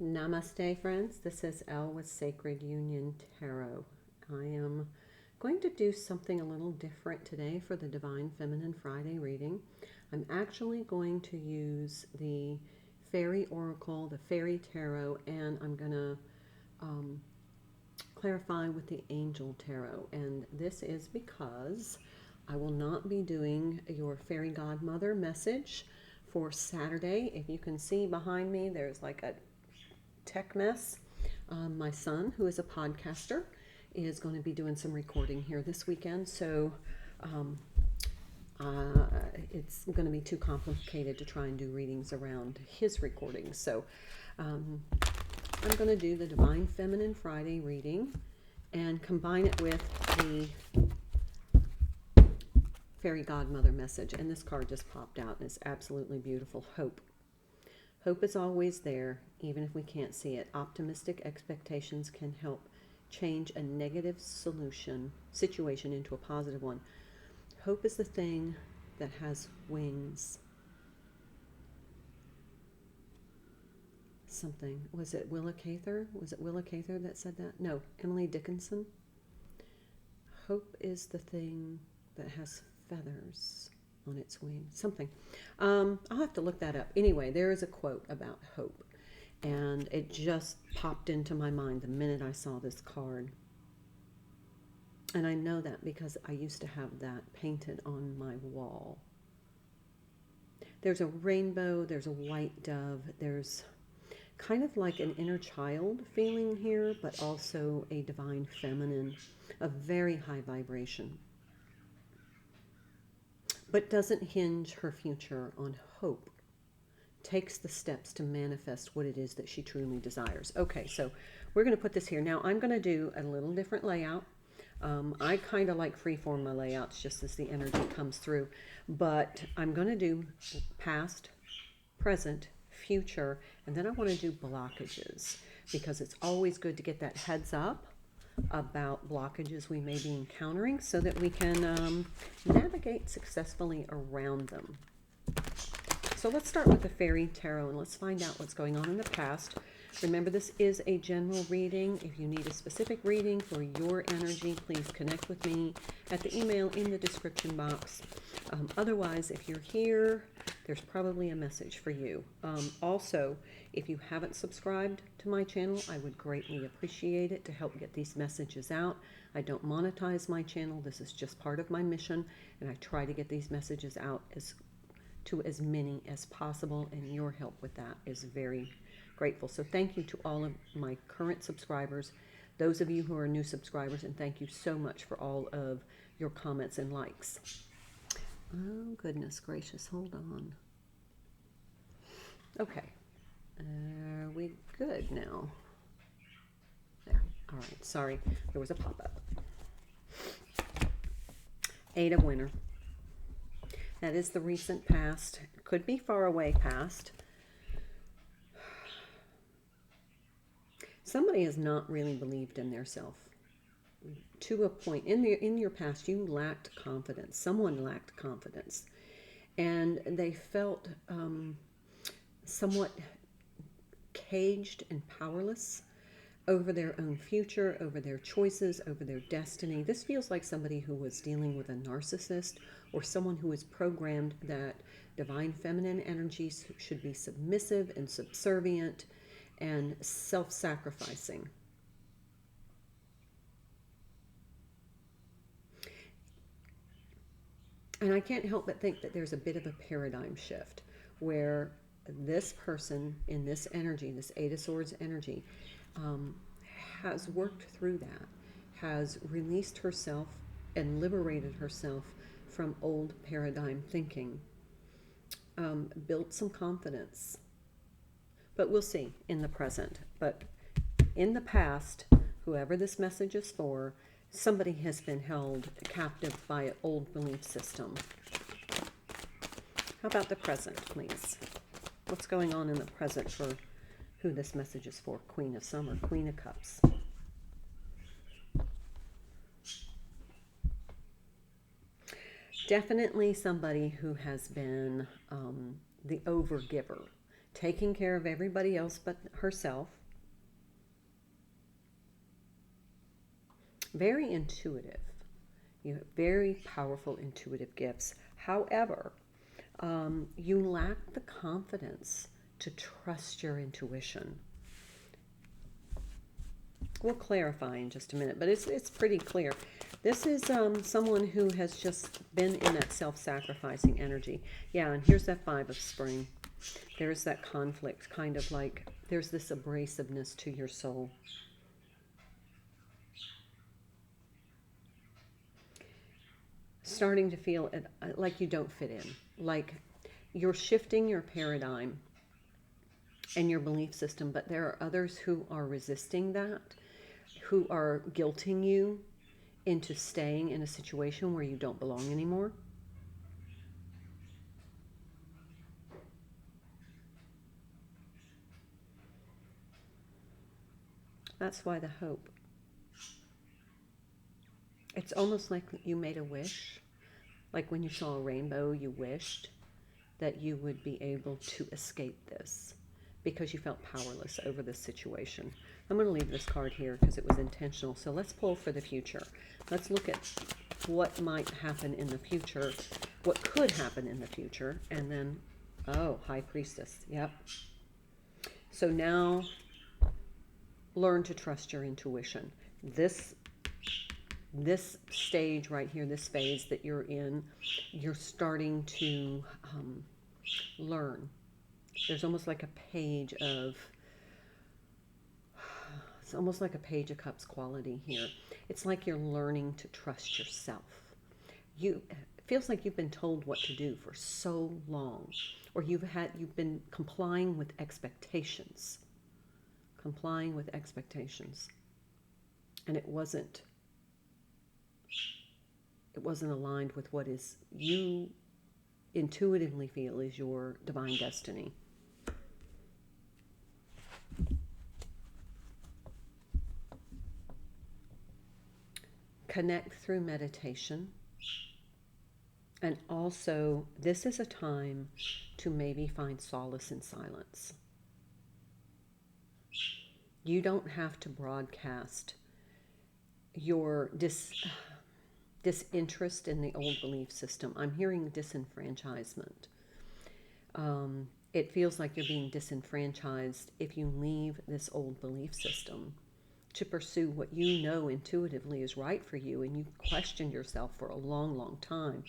Namaste, friends. This is Elle with Sacred Union Tarot. I am going to do something a little different today for the Divine Feminine Friday reading. I'm actually going to use the Fairy Oracle, the Fairy Tarot, and I'm going to clarify with the Angel Tarot. And this is because I will not be doing your Fairy Godmother message for Saturday. If you can see behind me, there's like a tech mess. My son, who is a podcaster, is going to be doing some recording here this weekend, so it's going to be too complicated to try and do readings around his recordings. So I'm going to do the Divine Feminine Friday reading and combine it with the Fairy Godmother message. And this card just popped out and it's absolutely beautiful. Hope. Hope is always there, even if we can't see it. Optimistic expectations can help change a negative situation into a positive one. Hope is the thing that has wings. Something. Was it Willa Cather? Was it Willa Cather that said that? No, Emily Dickenson. Hope is the thing that has feathers on its wings. Something. I'll have to look that up. Anyway, there is a quote about hope, and it just popped into my mind the minute I saw this card. And I know that because I used to have that painted on my wall. There's a rainbow, there's a white dove, there's kind of like an inner child feeling here, but also a divine feminine, a very high vibration. But doesn't hinge her future on hope. Takes the steps to manifest what it is that she truly desires. Okay, so we're going to put this here. Now I'm going to do a little different layout. I kind of like freeform my layouts just as the energy comes through. But I'm going to do past, present, future, and then I want to do blockages, because it's always good to get that heads up about blockages we may be encountering so that we can navigate successfully around them. So let's start with the Fairy Tarot and let's find out what's going on in the past. Remember, this is a general reading. If you need a specific reading for your energy, please connect with me at the email in the description box. Otherwise, if you're here, there's probably a message for you. Also, if you haven't subscribed to my channel, I would greatly appreciate it to help get these messages out. I don't monetize my channel. This is just part of my mission, and I try to get these messages out to as many as possible, and your help with that is very grateful. So thank you to all of my current subscribers, those of you who are new subscribers, and thank you so much for all of your comments and likes. Oh, goodness gracious, hold on. Okay, are we good now? There, all right, sorry, there was a pop-up. Eight of Winter. That is the recent past. Could be far away past. Somebody has not really believed in their self. To a point, in your past, you lacked confidence. Someone lacked confidence. And they felt somewhat caged and powerless over their own future, over their choices, over their destiny. This feels like somebody who was dealing with a narcissist, or someone who is programmed that divine feminine energies should be submissive and subservient and self-sacrificing. And I can't help but think that there's a bit of a paradigm shift where this person in this energy, this Eight of Swords energy, has worked through that, has released herself and liberated herself from old paradigm thinking, built some confidence. But we'll see in the present. But in the past, whoever this message is for, somebody has been held captive by an old belief system. How about the present, please? What's going on in the present for who this message is for? Queen of Summer, Queen of Cups. Definitely somebody who has been the overgiver, taking care of everybody else but herself. Very intuitive. You have very powerful intuitive gifts. However, you lack the confidence to trust your intuition. We'll clarify in just a minute, but it's pretty clear. This is someone who has just been in that self-sacrificing energy. Yeah, and here's that 5 of spring. There's that conflict, kind of like there's this abrasiveness to your soul. Starting to feel like you don't fit in, like you're shifting your paradigm and your belief system, but there are others who are resisting that, who are guilting you into staying in a situation where you don't belong anymore. That's why the hope. It's almost like you made a wish. Like when you saw a rainbow, you wished that you would be able to escape this because you felt powerless over this situation. I'm going to leave this card here because it was intentional. So let's pull for the future. Let's look at what might happen in the future, what could happen in the future, and then, oh, High Priestess. Yep. So now learn to trust your intuition. This stage right here, this phase that you're in, you're starting to learn. There's almost like a page of, it's almost like a Page of Cups quality here. It's like you're learning to trust yourself. It feels like you've been told what to do for so long, or you've been complying with expectations. Complying with expectations. And it wasn't aligned with what is you intuitively feel is your divine destiny. Connect through meditation. And also, this is a time to maybe find solace in silence. You don't have to broadcast your disinterest in the old belief system. I'm hearing disenfranchisement. It feels like you're being disenfranchised if you leave this old belief system to pursue what you know intuitively is right for you, and you questioned yourself for a long, long time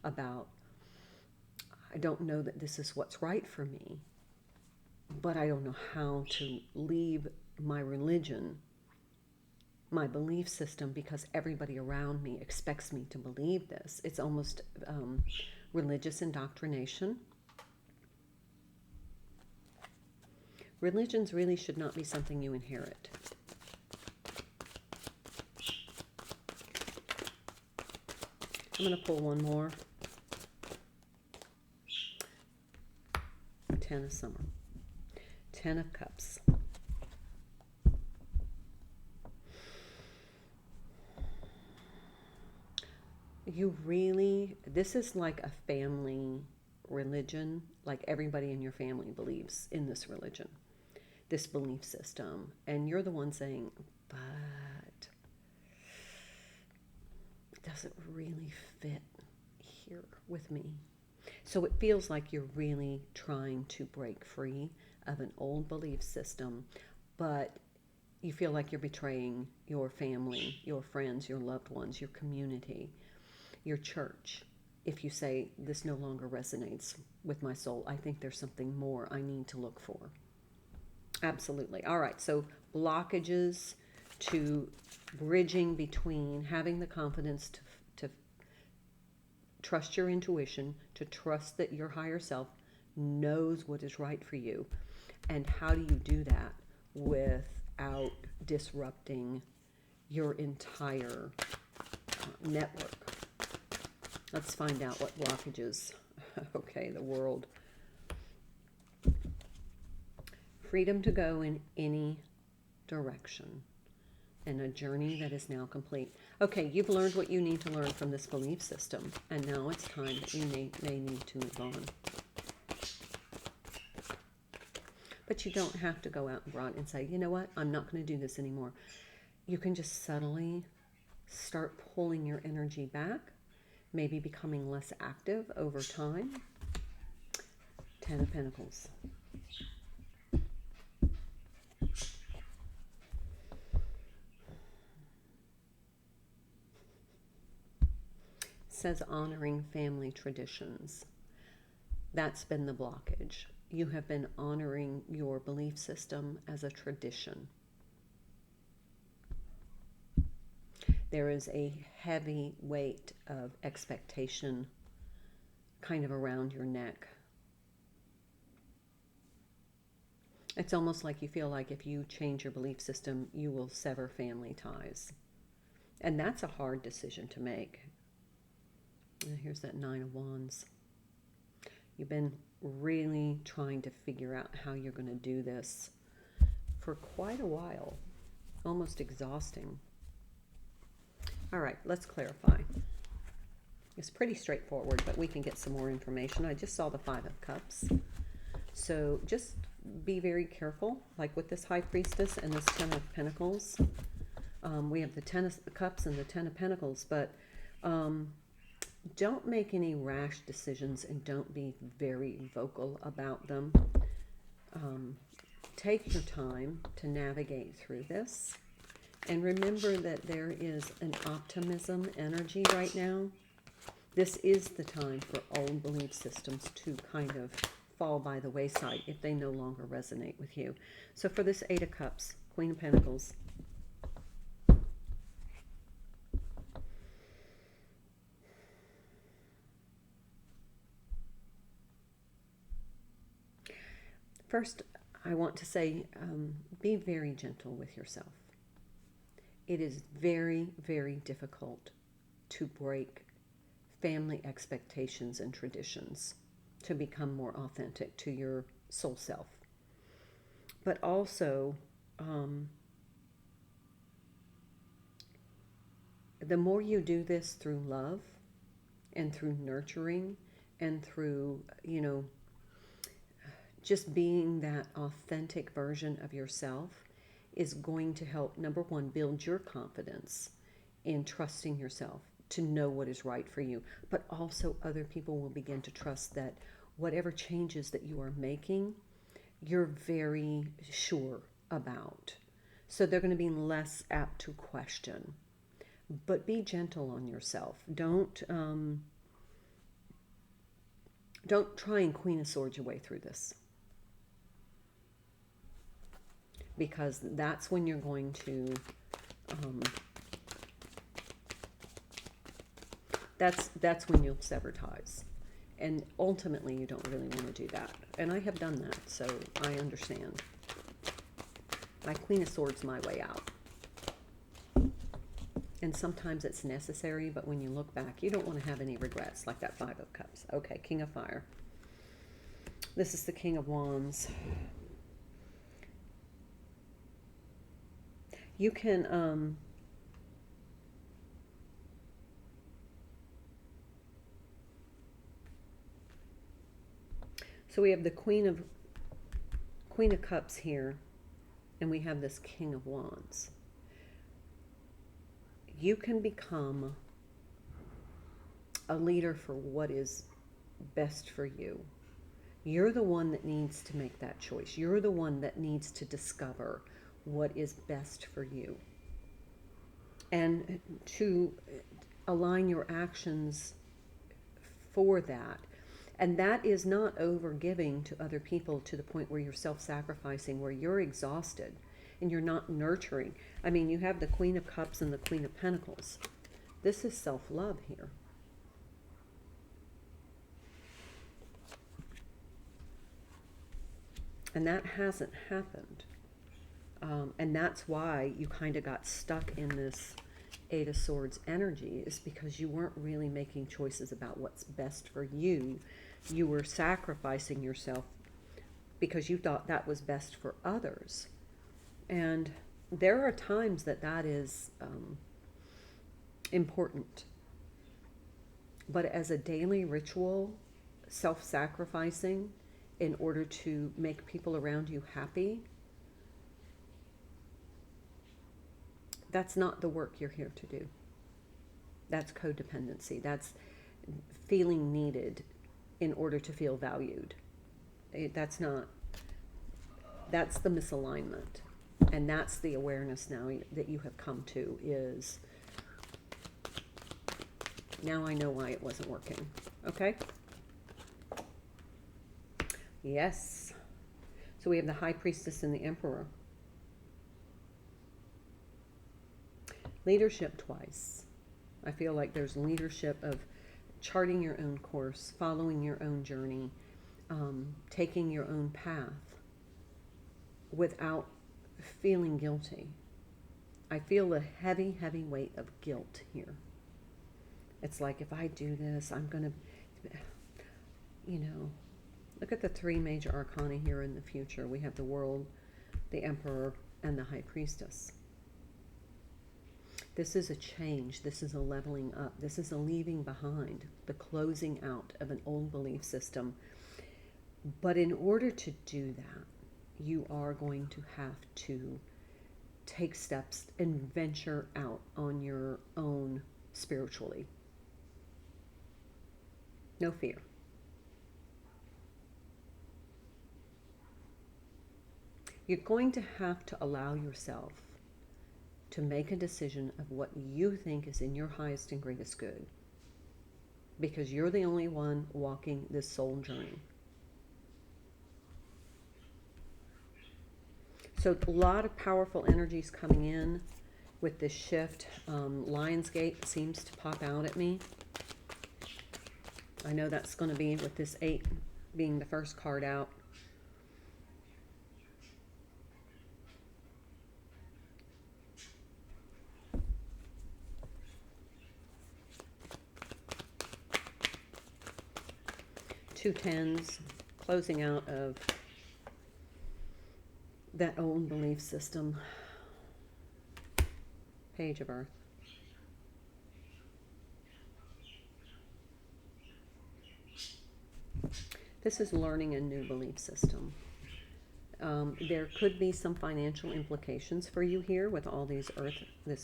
about, I don't know that this is what's right for me, but I don't know how to leave my religion, my belief system, because everybody around me expects me to believe this. It's almost religious indoctrination. Religions really should not be something you inherit. I'm going to pull one more. 10 of Summer. 10 of Cups. You really, this is like a family religion, like everybody in your family believes in this religion, this belief system, and you're the one saying, but it doesn't really fit here with me. So it feels like you're really trying to break free of an old belief system, but you feel like you're betraying your family, your friends, your loved ones, your community, your church. If you say, this no longer resonates with my soul, I think there's something more I need to look for. Absolutely. All right, so blockages to bridging between having the confidence to trust your intuition, to trust that your higher self knows what is right for you. And how do you do that without disrupting your entire network? Let's find out what blockages. Okay, the world. Freedom to go in any direction. And a journey that is now complete. Okay, you've learned what you need to learn from this belief system. And now it's time that you may need to move on. But you don't have to go out and broad and say, you know what, I'm not going to do this anymore. You can just subtly start pulling your energy back, maybe becoming less active over time. Ten of Pentacles. Says honoring family traditions. That's been the blockage. You have been honoring your belief system as a tradition. There is a heavy weight of expectation kind of around your neck. It's almost like you feel like if you change your belief system, you will sever family ties. And that's a hard decision to make. And here's that Nine of Wands. You've been really trying to figure out how you're going to do this for quite a while. Almost exhausting. All right, let's clarify. It's pretty straightforward, but we can get some more information. I just saw the Five of Cups. So just be very careful, like with this High Priestess and this Ten of Pentacles. We have the Ten of Cups and the Ten of Pentacles, but don't make any rash decisions and don't be very vocal about them. Take your time to navigate through this. And remember that there is an optimism energy right now. This is the time for old belief systems to kind of fall by the wayside if they no longer resonate with you. So for this Eight of Cups, Queen of Pentacles, first, I want to say, be very gentle with yourself. It is very, very difficult to break family expectations and traditions to become more authentic to your soul self. But also, the more you do this through love and through nurturing and through, just being that authentic version of yourself is going to help, number one, build your confidence in trusting yourself to know what is right for you. But also other people will begin to trust that whatever changes that you are making, you're very sure about. So they're going to be less apt to question. But be gentle on yourself. Don't try and Queen of Swords your way through this. Because that's when you're going to, that's when you'll sever ties. And ultimately, you don't really want to do that. And I have done that, so I understand. I Queen of Swords my way out. And sometimes it's necessary, but when you look back, you don't want to have any regrets, like that Five of Cups. Okay, King of Fire. This is the King of Wands. You can, so we have the Queen of Cups here, and we have this King of Wands. You can become a leader for what is best for you. You're the one that needs to make that choice. You're the one that needs to discover what is best for you. And to align your actions for that. And that is not over-giving to other people to the point where you're self-sacrificing, where you're exhausted and you're not nurturing. I mean, you have the Queen of Cups and the Queen of Pentacles. This is self-love here. And that hasn't happened. And that's why you kind of got stuck in this Eight of Swords energy, is because you weren't really making choices about what's best for you. You were sacrificing yourself because you thought that was best for others. And there are times that that is important. But as a daily ritual, self-sacrificing in order to make people around you happy, that's not the work you're here to do. That's codependency. That's feeling needed in order to feel valued. That's the misalignment. And that's the awareness now that you have come to is, now I know why it wasn't working. Okay? Yes. So we have the High Priestess and the Emperor. Leadership twice. I feel like there's leadership of charting your own course, following your own journey, taking your own path without feeling guilty. I feel a heavy, heavy weight of guilt here. It's like, if I do this, I'm going to, look at the three major arcana here in the future. We have the World, the Emperor, and the High Priestess. This is a change. This is a leveling up. This is a leaving behind, the closing out of an old belief system. But in order to do that, you are going to have to take steps and venture out on your own spiritually. No fear. You're going to have to allow yourself to make a decision of what you think is in your highest and greatest good, because you're the only one walking this soul journey. So a lot of powerful energies coming in with this shift. Lionsgate seems to pop out at me. I know that's going to be with this 8 being the first card out. Two tens, closing out of that old belief system. Page of Earth. This is learning a new belief system. There could be some financial implications for you here with all this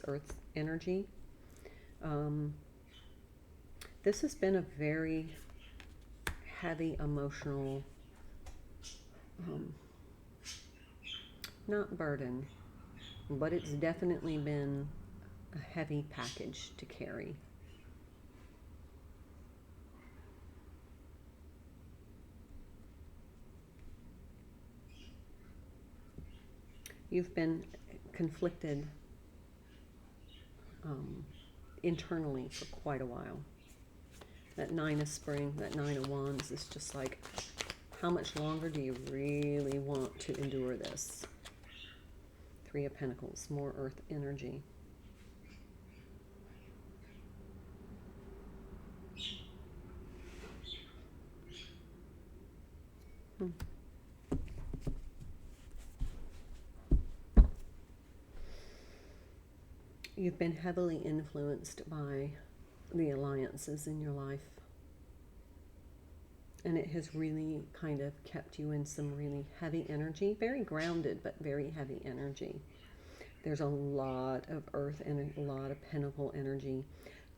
earth energy. This has been a very heavy emotional, not burden, but it's definitely been a heavy package to carry. You've been conflicted internally for quite a while. That 9 of Spring, that 9 of Wands is just like, how much longer do you really want to endure this? 3 of Pentacles, more earth energy. You've been heavily influenced by the alliances in your life. And it has really kind of kept you in some really heavy energy, very grounded, but very heavy energy. There's a lot of earth and a lot of pentacle energy.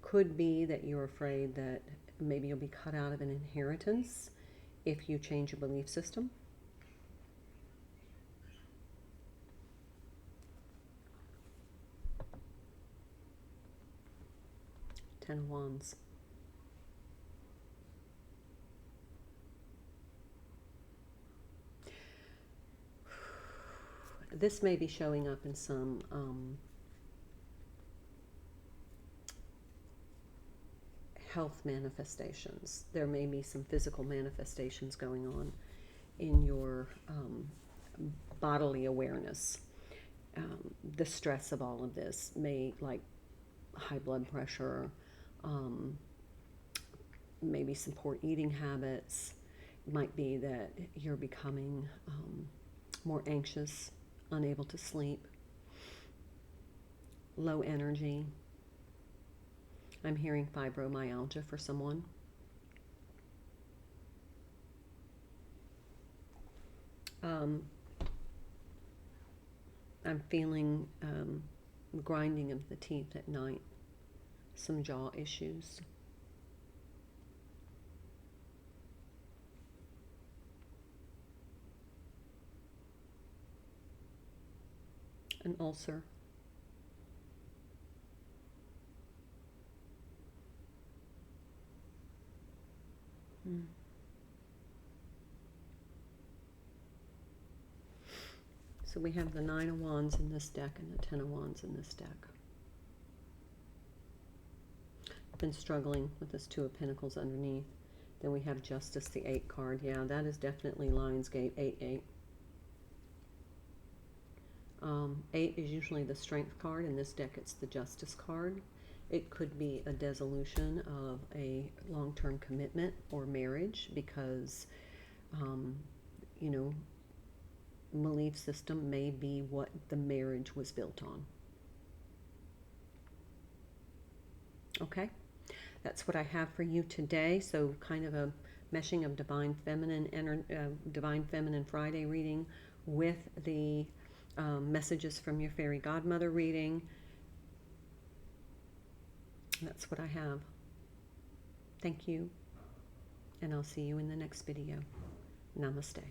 Could be that you're afraid that maybe you'll be cut out of an inheritance if you change your belief system. Ten of Wands. This may be showing up in some health manifestations. There may be some physical manifestations going on in your bodily awareness. The stress of all of this may, like high blood pressure, maybe some poor eating habits. It might be that you're becoming more anxious, unable to sleep, low energy. I'm hearing fibromyalgia for someone. I'm feeling grinding of the teeth at night, some jaw issues. An ulcer. So we have the 9 of Wands in this deck and the 10 of Wands in this deck. I've been struggling with this 2 of Pentacles underneath. Then we have Justice, the 8 card. Yeah, that is definitely Lionsgate, 8-8. 8 is usually the Strength card. In this deck, it's the Justice card. It could be a dissolution of a long-term commitment or marriage because, you know, belief system may be what the marriage was built on. Okay, that's what I have for you today. So kind of a meshing of Divine Feminine Friday reading with the messages from your Fairy Godmother reading. That's what I have. Thank you, and I'll see you in the next video. Namaste.